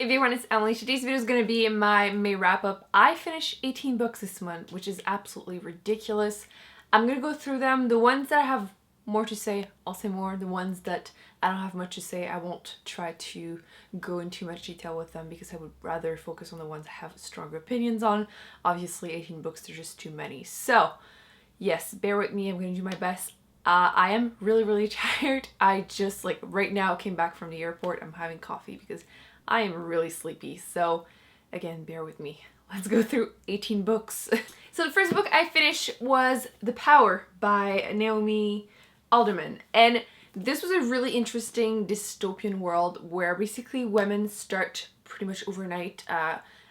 Everyone, it's Emily. Today's video is going to be my May wrap-up. I finished 18 books this month, which is absolutely ridiculous. I'm going to go through them. The ones that I have more to say, I'll say more. The ones that I don't have much to say, I won't try to go into much detail with them because I would rather focus on the ones I have stronger opinions on. Obviously, 18 books, there's just too many. So, yes, bear with me. I'm going to do my best. I am really tired. I just, right now came back from the airport. I'm having coffee because I am really sleepy, so again, bear with me. Let's go through 18 books. So the first book I finished was The Power by Naomi Alderman, and this was a really interesting dystopian world where basically women start pretty much overnight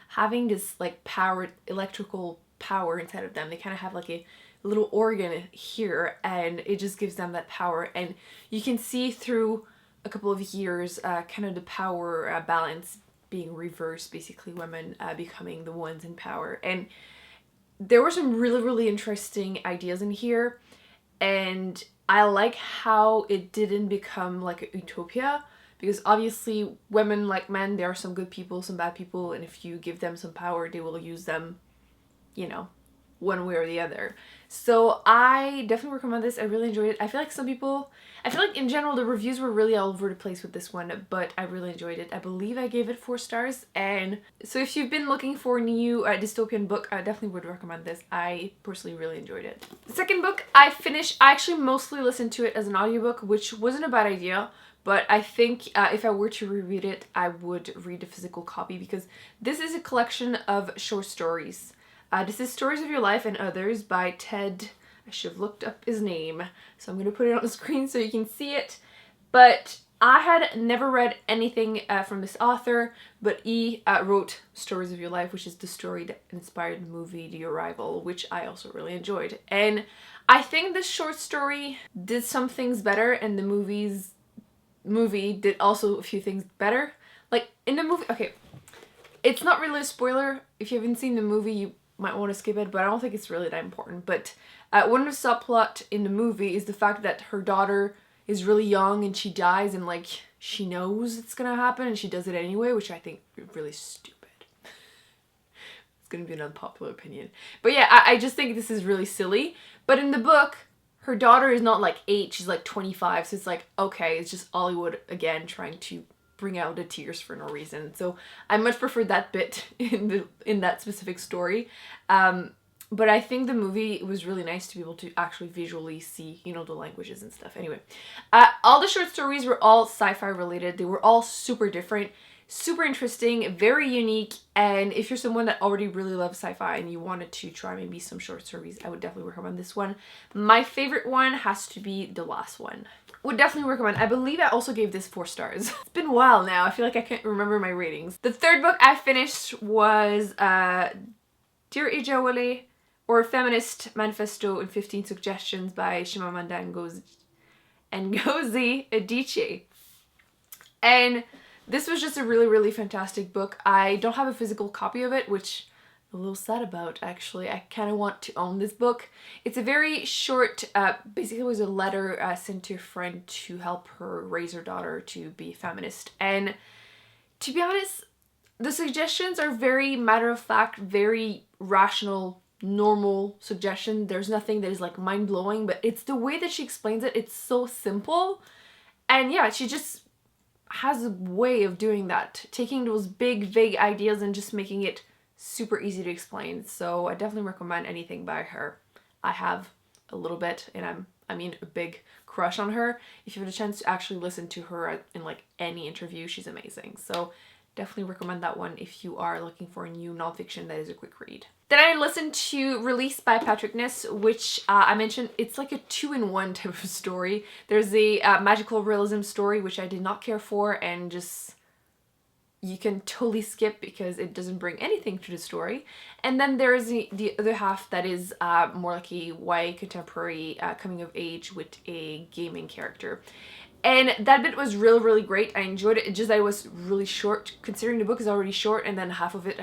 having this power, electrical power inside of them. They kind of have like a little organ here, and it just gives them that power, and you can see through a couple of years kind of the power balance being reversed, basically women becoming the ones in power. And there were some really interesting ideas in here, and I like how it didn't become like a utopia, because obviously women, like men, there are some good people, some bad people, and if you give them some power, they will use them, you know, one way or the other. So I definitely recommend this. I really enjoyed it. I feel like in general the reviews were really all over the place with this one, but I really enjoyed it. I believe I gave it 4 stars, and so if you've been looking for a new dystopian book, I definitely would recommend this. I personally really enjoyed it. The second book I finished, I actually mostly listened to it as an audiobook, which wasn't a bad idea, but I think if I were to reread it, I would read a physical copy, because this is a collection of short stories. This is Stories of Your Life and Others by Ted. I should have looked up his name, so I'm going to put it on the screen so you can see it. But I had never read anything from this author, but he wrote Stories of Your Life, which is the story that inspired the movie The Arrival, which I also really enjoyed. And I think this short story did some things better, and the movie did also a few things better. Like in the movie, okay, it's not really a spoiler. If you haven't seen the movie, you might want to skip it, but I don't think it's really that important. But one of the subplot in the movie is the fact that her daughter is really young and she dies, and she knows it's gonna happen and she does it anyway, which I think is really stupid. It's gonna be an unpopular opinion. But yeah, I just think this is really silly. But in the book, her daughter is not 8, she's 25, so it's okay, it's just Hollywood again trying to bring out the tears for no reason. So I much prefer that bit in that specific story. But I think the movie was really nice to be able to actually visually see, you know, the languages and stuff. Anyway, all the short stories were all sci-fi related. They were all super different, super interesting, very unique. And if you're someone that already really loves sci-fi and you wanted to try maybe some short stories, I would definitely recommend this one. My favorite one has to be the last one. Would definitely recommend. I believe I also gave this 4 stars. It's been a while now. I feel like I can't remember my ratings. The third book I finished was Dear Ijawale, or Feminist Manifesto in 15 Suggestions by Chimamanda Ngozi Adichie. And this was just a really fantastic book. I don't have a physical copy of it, which I'm a little sad about, actually. I kind of want to own this book. It's a very short, basically it was a letter sent to a friend to help her raise her daughter to be a feminist. And to be honest, the suggestions are very matter-of-fact, very rational, normal suggestion. There's nothing that is mind-blowing, but it's the way that she explains it. It's so simple. And yeah, she just has a way of doing that, taking those big vague ideas and just making it super easy to explain. So I definitely recommend anything by her. I have a little bit, and I mean a big crush on her. If you have a chance to actually listen to her in any interview, she's amazing. So definitely recommend that one if you are looking for a new nonfiction that is a quick read. Then I listened to Release by Patrick Ness, which I mentioned, it's like a 2-in-1 type of story. There's a magical realism story, which I did not care for, and just you can totally skip because it doesn't bring anything to the story. And then there's the other half that is more like a YA contemporary coming of age with a gaming character. And that bit was really great. I enjoyed it. It's just that it was really short, considering the book is already short, and then half of it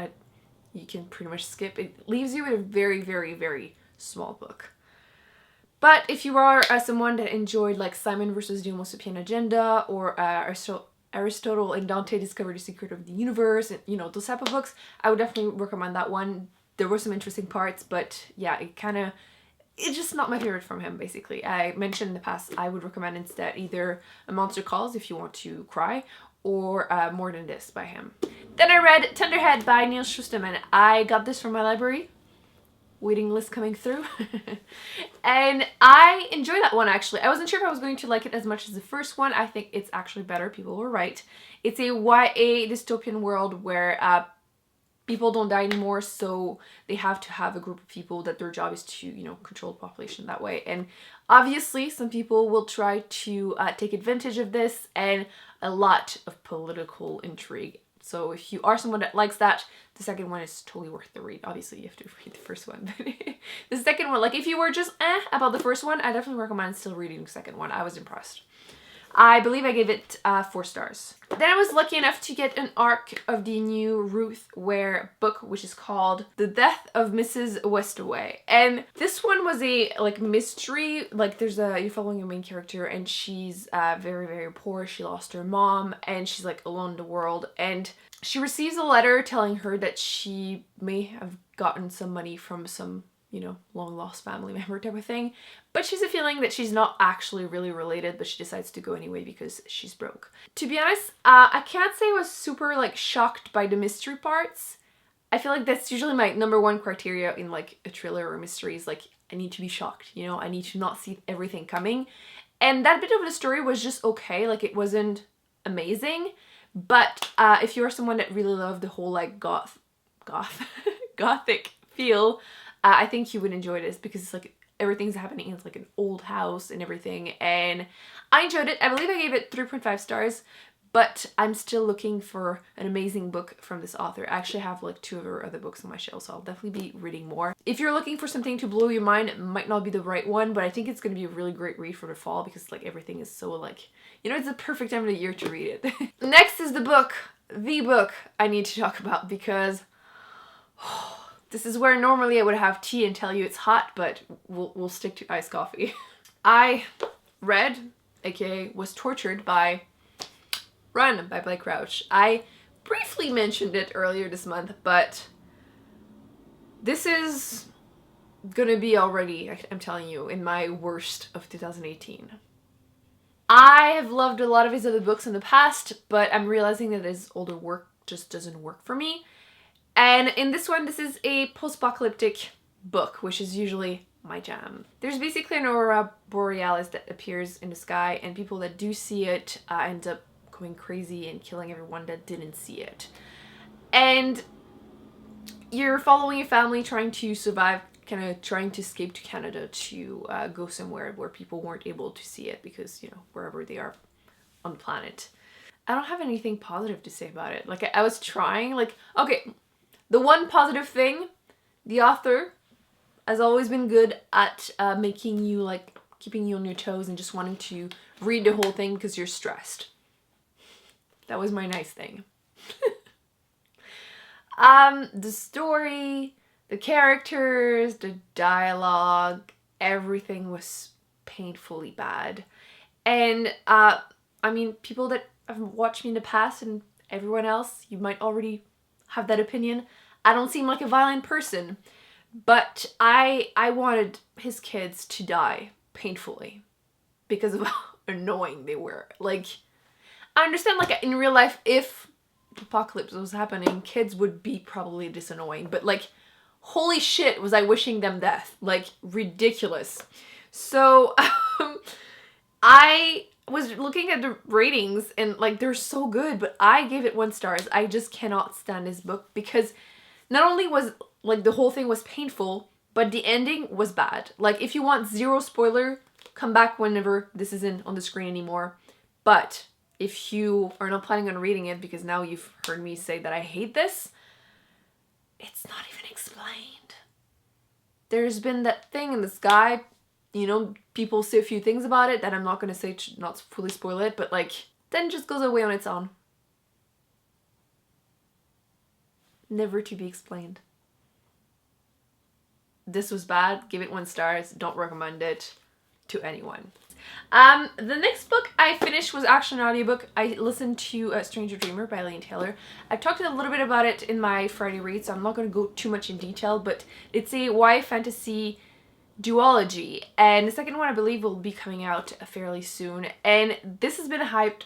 you can pretty much skip. It leaves you with a very small book. But if you are someone that enjoyed Simon versus the Homo Sapien Agenda or Aristotle and Dante discovered the secret of the universe, and you know, those type of books, I would definitely recommend that one. There were some interesting parts, but yeah, it's just not my favorite from him, basically. I mentioned in the past I would recommend instead either A Monster Calls if you want to cry, or More Than This by him. Then I read Thunderhead by Neil Schusterman. I got this from my library. Waiting list coming through. And I enjoyed that one, actually. I wasn't sure if I was going to like it as much as the first one. I think it's actually better. People were right. It's a YA dystopian world where people don't die anymore, so they have to have a group of people that their job is to, you know, control the population that way. And obviously some people will try to take advantage of this, and a lot of political intrigue. So if you are someone that likes that, the second one is totally worth the read. Obviously you have to read the first one, but the second one, like if you were just about the first one, I definitely recommend still reading the second one. I was impressed. I believe I gave it 4 stars. Then I was lucky enough to get an arc of the new Ruth Ware book, which is called The Death of Mrs Westaway. And this one was a like mystery. Like you're following your main character, and she's very, very poor. She lost her mom, and she's like alone in the world. And she receives a letter telling her that she may have gotten some money from some, you know, long lost family member type of thing. But she's a feeling that she's not actually really related, but she decides to go anyway because she's broke. To be honest, I can't say I was super like shocked by the mystery parts. I feel like that's usually my #1 criteria in like a thriller or mystery is like, I need to be shocked, you know, I need to not see everything coming. And that bit of the story was just okay, like it wasn't amazing. But if you're someone that really loved the whole like gothic feel, I think you would enjoy this because it's like everything's happening. It's like an old house and everything, and I enjoyed it. I believe I gave it 3.5 stars, but I'm still looking for an amazing book from this author. I actually have like 2 of her other books on my shelf, so I'll definitely be reading more. If you're looking for something to blow your mind, it might not be the right one, but I think it's going to be a really great read for the fall because like everything is so like, you know, it's the perfect time of the year to read it. Next is the book I need to talk about because this is where normally I would have tea and tell you it's hot, but we'll stick to iced coffee. I read, aka was tortured by Run by Blake Crouch. I briefly mentioned it earlier this month, but this is gonna be already, I'm telling you, in my worst of 2018. I have loved a lot of his other books in the past, but I'm realizing that his older work just doesn't work for me. And in this one, this is a post-apocalyptic book, which is usually my jam. There's basically an aurora borealis that appears in the sky, and people that do see it end up going crazy and killing everyone that didn't see it. And you're following a family trying to survive, kind of trying to escape to Canada to go somewhere where people weren't able to see it because, you know, wherever they are on the planet. I don't have anything positive to say about it. Like, I was trying, like, okay, the one positive thing, the author has always been good at making you, like, keeping you on your toes and just wanting to read the whole thing because you're stressed. That was my nice thing. The story, the characters, the dialogue, everything was painfully bad. And, I mean, people that have watched me in the past and everyone else, you might already have that opinion. I don't seem like a violent person, but I wanted his kids to die painfully because of how annoying they were. Like, I understand, like, in real life, if the apocalypse was happening, kids would be probably this annoying, but, like, holy shit, was I wishing them death. Like, ridiculous. So, I was looking at the ratings, and, like, they're so good, but I gave it 1 star. I just cannot stand this book because not only was, like, the whole thing was painful, but the ending was bad. Like, if you want zero spoiler, come back whenever this isn't on the screen anymore. But if you are not planning on reading it, because now you've heard me say that I hate this, it's not even explained. There's been that thing in the sky, you know, people say a few things about it that I'm not going to say to not fully spoil it, but, like, then it just goes away on its own. Never to be explained. This was bad. Give it 1 star. Don't recommend it to anyone. The next book I finished was actually an audiobook. I listened to Stranger Dreamer by Elaine Taylor. I've talked a little bit about it in my Friday read, so I'm not going to go too much in detail, but it's a YA fantasy duology, and the second one I believe will be coming out fairly soon, and this has been hyped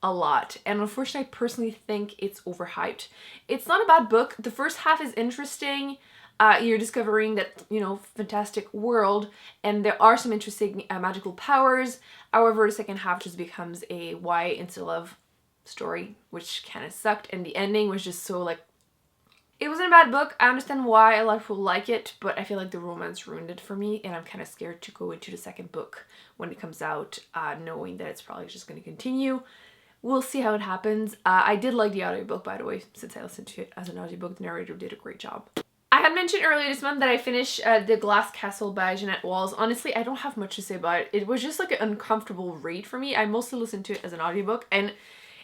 a lot, and unfortunately I personally think it's overhyped. It's not a bad book. The first half is interesting. You're discovering that, you know, fantastic world, and there are some interesting magical powers. However, the second half just becomes a YA insta-love story, which kind of sucked, and the ending was just so like, it wasn't a bad book. I understand why a lot of people like it, but I feel like the romance ruined it for me, and I'm kind of scared to go into the second book when it comes out, knowing that it's probably just going to continue. We'll see how it happens. I did like the audiobook, by the way, since I listened to it as an audiobook. The narrator did a great job. I had mentioned earlier this month that I finished The Glass Castle by Jeanette Walls. Honestly, I don't have much to say about it. It was just like an uncomfortable read for me. I mostly listened to it as an audiobook, and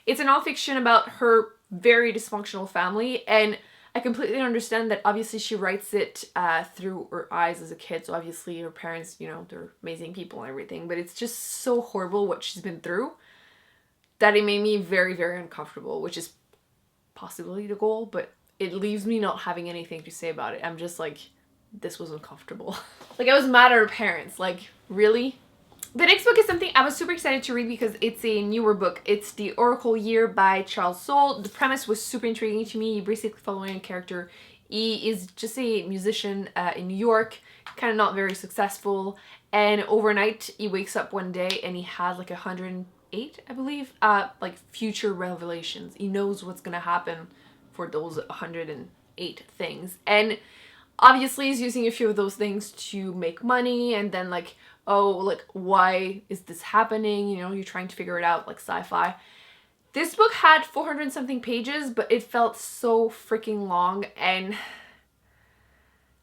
it's a nonfiction about her very dysfunctional family, and I completely understand that obviously she writes it through her eyes as a kid, so obviously her parents, you know, they're amazing people and everything, but it's just so horrible what she's been through that it made me very, very uncomfortable, which is possibly the goal, but it leaves me not having anything to say about it. I'm just like, this was uncomfortable. Like, I was mad at her parents, like, really? The next book is something I was super excited to read because it's a newer book. It's The Oracle Year by Charles Soule. The premise was super intriguing to me. You're basically following a character. He is just a musician in New York, kind of not very successful, and overnight he wakes up one day and he has like 108, I believe, like future revelations. He knows what's gonna happen for those 108 things, and obviously he's using a few of those things to make money, and then like, oh, like, why is this happening? You know, you're trying to figure it out, like sci-fi. This book had 400 and something pages, but it felt so freaking long, and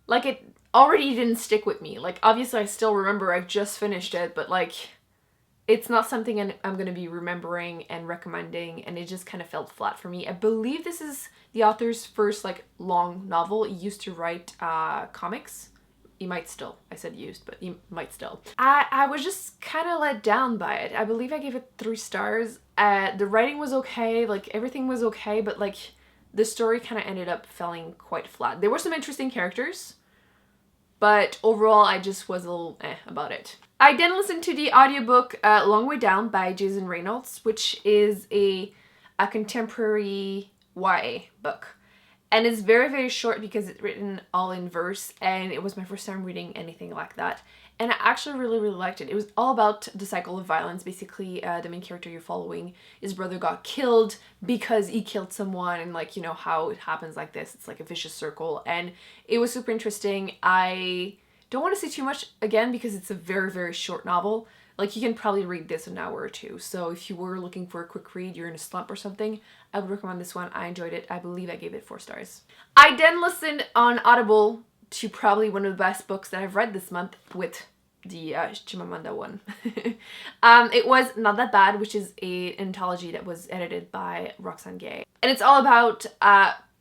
like, it already didn't stick with me. Like, obviously I still remember I just finished it, but like, it's not something I'm going to be remembering and recommending, and it just kind of felt flat for me. I believe this is the author's first like long novel. He used to write comics. He might still. I said used, but he might still. I was just kind of let down by it. I believe I gave it 3 stars. The writing was okay, like everything was okay, but like the story kind of ended up feeling quite flat. There were some interesting characters, but overall I just was a little about it. I then listened to the audiobook Long Way Down by Jason Reynolds, which is a contemporary YA book. And it's very, very short because it's written all in verse, and it was my first time reading anything like that. And I actually really, really liked it. It was all about the cycle of violence. Basically, the main character you're following, his brother got killed because he killed someone, and like, you know, how it happens like this. It's like a vicious circle, and it was super interesting. I don't want to say too much again because it's a very, very short novel. Like, you can probably read this in an hour or two. So if you were looking for a quick read, you're in a slump or something, I would recommend this one. I enjoyed it. I believe I gave it 4 stars. I then listened on Audible to probably one of the best books that I've read this month, with the Chimamanda one. It was Not That Bad, which is an anthology that was edited by Roxane Gay. And it's all about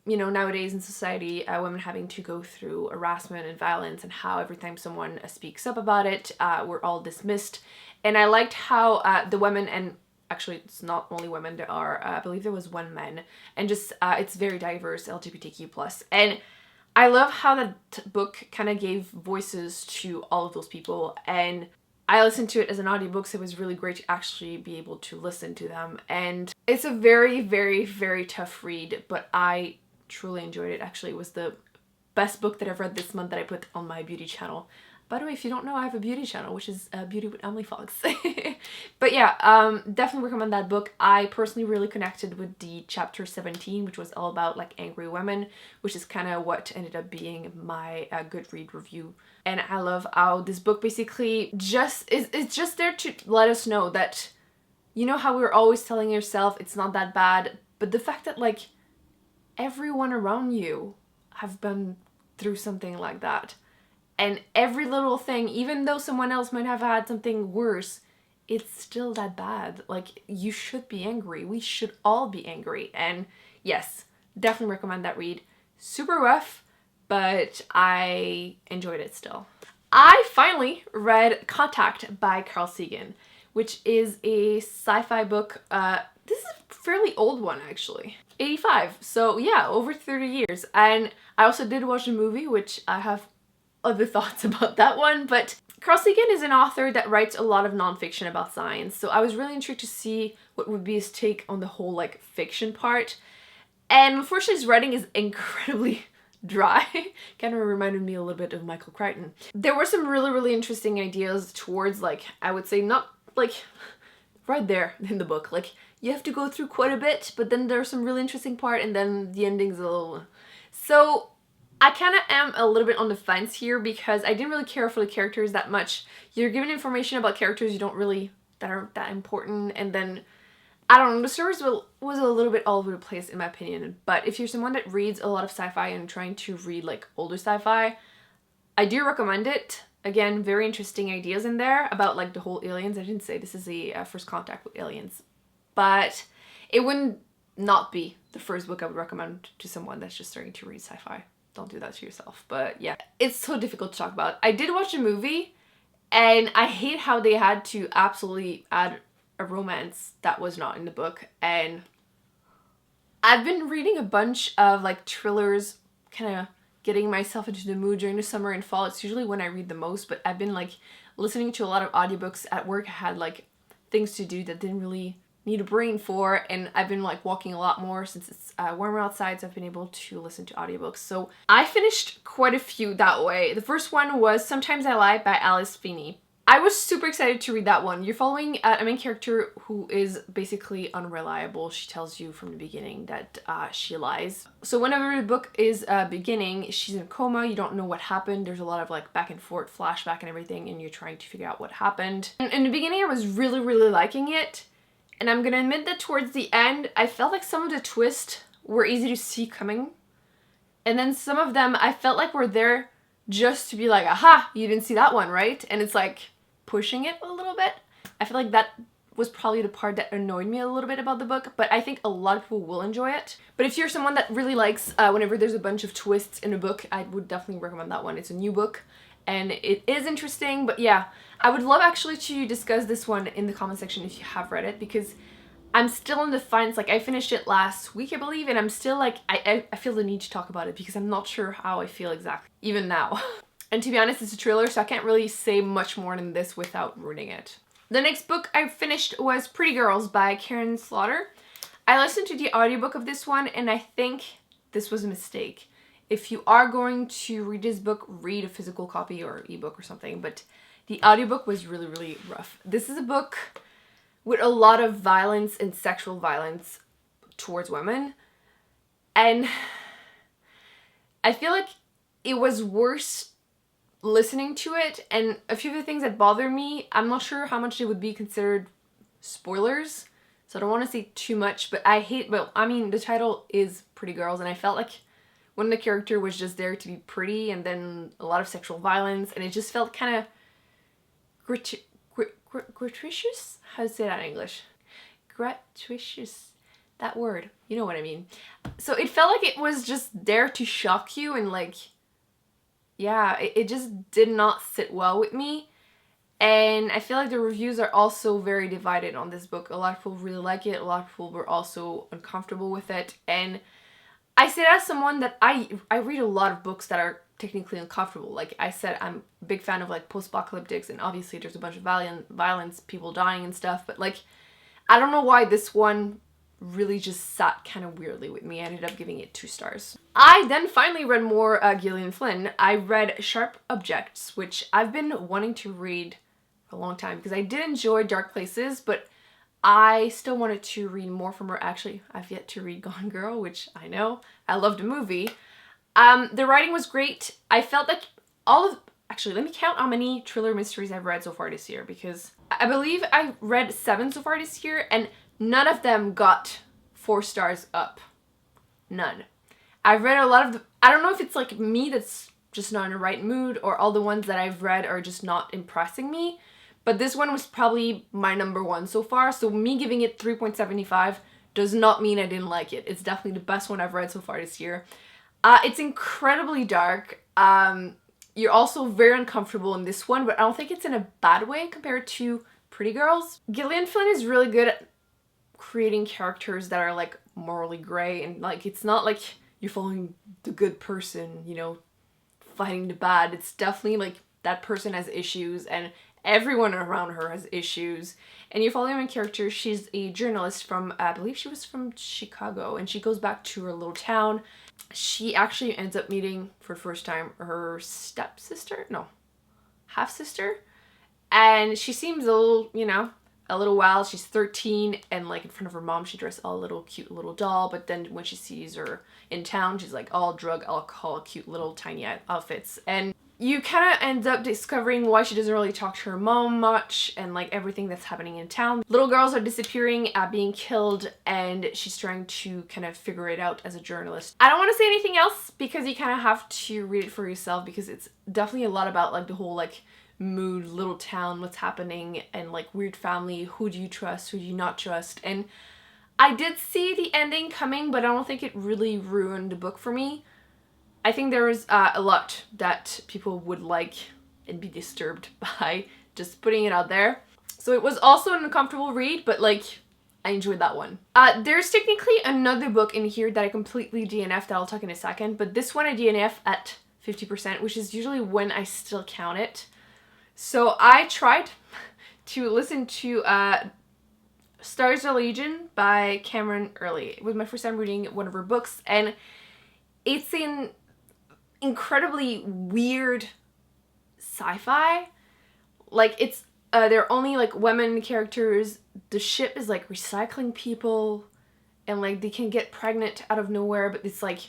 you know, nowadays in society, women having to go through harassment and violence, and how every time someone speaks up about it, we're all dismissed. And I liked how the women, and actually it's not only women, there are, I believe there was 1 man, and just, it's very diverse, LGBTQ+. And I love how that book kind of gave voices to all of those people, and I listened to it as an audiobook, so it was really great to actually be able to listen to them. And it's a very, very, very tough read, but I truly enjoyed it. Actually, it was the best book that I've read this month that I put on my beauty channel. By the way, if you don't know, I have a beauty channel, which is Beauty with Emily Fox. But yeah, definitely recommend that book. I personally really connected with the chapter 17, which was all about like angry women, which is kind of what ended up being my Goodread review. And I love how this book basically just it's just there to let us know that, you know how we're always telling yourself it's not that bad, but the fact that like everyone around you have been through something like that, and every little thing, even though someone else might have had something worse, it's still that bad. Like, you should be angry. We should all be angry. And yes, definitely recommend that read. Super rough, but I enjoyed it still. I finally read Contact by Carl Sagan. which is a sci-fi book. This is a fairly old one, actually. 85. So yeah, over 30 years. And I also did watch a movie, which I have other thoughts about that one. But Carl Sagan is an author that writes a lot of nonfiction about science. So I was really intrigued to see what would be his take on the whole like fiction part. And unfortunately his writing is incredibly dry. Kind of reminded me a little bit of Michael Crichton. There were some really interesting ideas towards, like, I would say not like right there in the book. Like, you have to go through quite a bit, but then there's some really interesting part and then the ending's a little... So I kind of am a little bit on the fence here because I didn't really care for the characters that much. You're given information about characters you don't really, that aren't that important, and then I don't know, the story was a little bit all over the place in my opinion. But if you're someone that reads a lot of sci-fi and trying to read like older sci-fi, I do recommend it. Again, very interesting ideas in there about like the whole aliens. I didn't say this is a first contact with aliens, but it wouldn't not be the first book I would recommend to someone that's just starting to read sci-fi. Don't do that to yourself. But yeah, it's so difficult to talk about. I did watch a movie and I hate how they had to absolutely add a romance that was not in the book. And I've been reading a bunch of like thrillers, kind of getting myself into the mood during the summer and fall. It's usually when I read the most, but I've been like listening to a lot of audiobooks at work. I had like things to do that didn't really need a brain for, and I've been like walking a lot more since it's warmer outside, so I've been able to listen to audiobooks. So I finished quite a few that way. The first one was Sometimes I Lie by Alice Feeney. I was super excited to read that one. You're following a main character who is basically unreliable. She tells you from the beginning that she lies. So whenever the book is beginning, she's in a coma, you don't know what happened. There's a lot of like back and forth, flashback and everything, and you're trying to figure out what happened. And in the beginning, I was really liking it. And I'm gonna admit that towards the end, I felt like some of the twists were easy to see coming. And then some of them, I felt like were there just to be like, aha, you didn't see that one, right? And it's like pushing it a little bit. I feel like that was probably the part that annoyed me a little bit about the book, but I think a lot of people will enjoy it. But if you're someone that really likes whenever there's a bunch of twists in a book, I would definitely recommend that one. It's a new book and it is interesting, but yeah, I would love actually to discuss this one in the comment section if you have read it, because I'm still in the fence. Like, I finished it last week, I believe, and I'm still like, I feel the need to talk about it because I'm not sure how I feel exactly, even now. And to be honest, it's a thriller, so I can't really say much more than this without ruining it. The next book I finished was Pretty Girls by Karen Slaughter. I listened to the audiobook of this one, and I think this was a mistake. If you are going to read this book, read a physical copy or ebook or something, but the audiobook was really rough. This is a book with a lot of violence and sexual violence towards women, and I feel like it was worse listening to it, and a few of the things that bother me, I'm not sure how much it would be considered spoilers, so I don't want to say too much, but I mean, the title is Pretty Girls, and I felt like when the character was just there to be pretty, and then a lot of sexual violence, and it just felt kind of gratuitous? How to say that in English? Gratuitous. That word. You know what I mean. So it felt like it was just there to shock you, and like, yeah, it just did not sit well with me. And I feel like the reviews are also very divided on this book. A lot of people really like it. A lot of people were also uncomfortable with it. And I say that as someone that I read a lot of books that are technically uncomfortable. Like I said, I'm a big fan of like post-apocalyptics, and obviously there's a bunch of violence, people dying and stuff, but like, I don't know why this one really just sat kind of weirdly with me. I ended up giving it 2 stars. I then finally read more Gillian Flynn. I read Sharp Objects, which I've been wanting to read for a long time because I did enjoy Dark Places, but I still wanted to read more from her. Actually, I've yet to read Gone Girl, which I know. I loved the movie. The writing was great. I felt like actually, let me count how many thriller mysteries I've read so far this year, because I believe I read 7 so far this year, and none of them got 4 stars up. None. I've read a lot of I don't know if it's like me that's just not in the right mood, or all the ones that I've read are just not impressing me. But this one was probably my #1 so far, so me giving it 3.75 does not mean I didn't like it. It's definitely the best one I've read so far this year. It's incredibly dark. You're also very uncomfortable in this one, but I don't think it's in a bad way compared to pretty girls. Gillian Flynn is really good at creating characters that are like morally gray, and like it's not like you're following the good person, you know, fighting the bad. It's definitely like that person has issues and everyone around her has issues, and you're following a character. She's a journalist from, I believe she was from Chicago, and she goes back to her little town. She actually ends up meeting for the first time her stepsister, no, half-sister, and she seems a little, you know, a little wild. She's 13, and like in front of her mom she dressed all little cute little doll, but then when she sees her in town she's like all drug, alcohol, cute little tiny outfits. And you kind of end up discovering why she doesn't really talk to her mom much, and like everything that's happening in town. Little girls are disappearing, being killed, and she's trying to kind of figure it out as a journalist. I don't want to say anything else because you kind of have to read it for yourself, because it's definitely a lot about like the whole like mood, little town, what's happening, and like weird family, who do you trust, who do you not trust. And I did see the ending coming, but I don't think it really ruined the book for me. I think there was a lot that people would like and be disturbed by, just putting it out there. So it was also an uncomfortable read, but like I enjoyed that one. There's technically another book in here that I completely DNF'd that I'll talk in a second, but this one I DNF at 50%, which is usually when I still count it. So I tried to listen to Stars Allegiant by Cameron Early. It was my first time reading one of her books, and it's an incredibly weird sci-fi. Like it's they're only like women characters. The ship is like recycling people, and like they can get pregnant out of nowhere, but it's like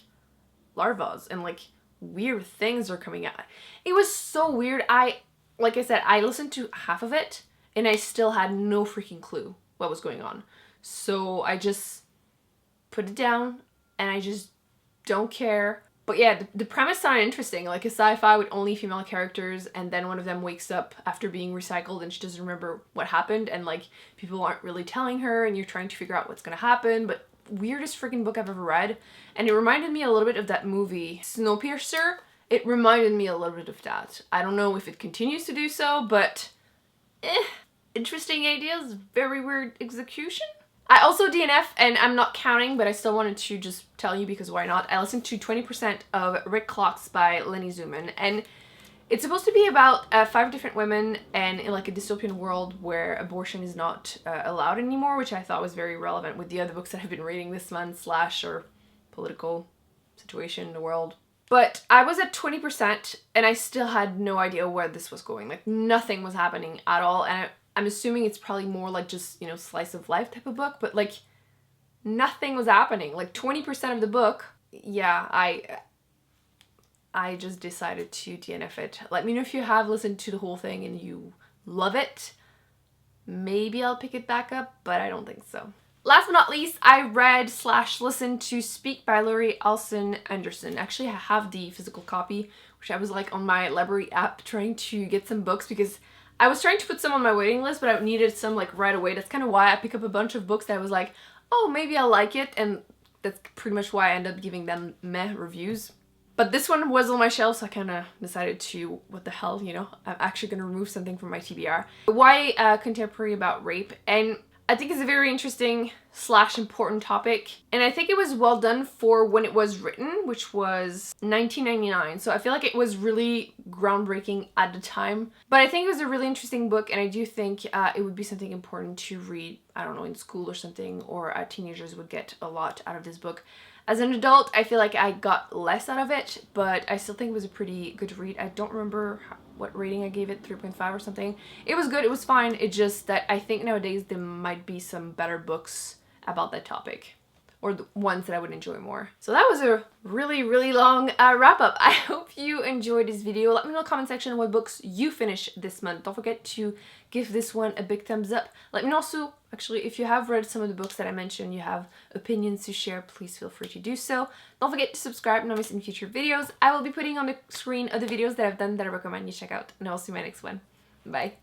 larvas and like weird things are coming out. It was so weird. Like I said, I listened to half of it and I still had no freaking clue what was going on. So I just put it down and I just don't care. But yeah, the premise sounded interesting, like a sci-fi with only female characters, and then one of them wakes up after being recycled and she doesn't remember what happened, and like people aren't really telling her and you're trying to figure out what's gonna happen. But weirdest freaking book I've ever read, and it reminded me a little bit of that movie Snowpiercer. It reminded me a little bit of that. I don't know if it continues to do so, but interesting ideas, very weird execution. I also DNF, and I'm not counting, but I still wanted to just tell you because why not. I listened to 20% of Rick Clocks by Lenny Zuman, and it's supposed to be about 5 different women and in like a dystopian world where abortion is not allowed anymore, which I thought was very relevant with the other books that I've been reading this month, / or political situation in the world. But I was at 20% and I still had no idea where this was going. Like nothing was happening at all, and I'm assuming it's probably more like just, you know, slice of life type of book, but like nothing was happening. Like 20% of the book, yeah, I just decided to DNF it. Let me know if you have listened to the whole thing and you love it. Maybe I'll pick it back up, but I don't think so. Last but not least, I read / listened to Speak by Laurie Alson Anderson. Actually, I have the physical copy, which I was like on my library app trying to get some books because I was trying to put some on my waiting list, but I needed some like right away. That's kind of why I pick up a bunch of books that I was like, oh, maybe I'll like it, and that's pretty much why I end up giving them meh reviews. But this one was on my shelf, so I kind of decided to, what the hell, you know, I'm actually going to remove something from my TBR. Why contemporary about rape? And I think it's a very interesting / important topic, and I think it was well done for when it was written, which was 1999, so I feel like it was really groundbreaking at the time. But I think it was a really interesting book, and I do think it would be something important to read, I don't know, in school or something, or teenagers would get a lot out of this book. As an adult, I feel like I got less out of it, but I still think it was a pretty good read. I don't remember what rating I gave it, 3.5 or something. It was good, it was fine. It's just that I think nowadays there might be some better books about that topic, or the ones that I would enjoy more. So that was a really long wrap up. I hope you enjoyed this video. Let me know in the comment section what books you finished this month. Don't forget to give this one a big thumbs up. Let me know also, actually, if you have read some of the books that I mentioned, you have opinions to share, please feel free to do so. Don't forget to subscribe, not miss any future videos. I will be putting on the screen other videos that I've done that I recommend you check out, and I'll see you in my next one. Bye.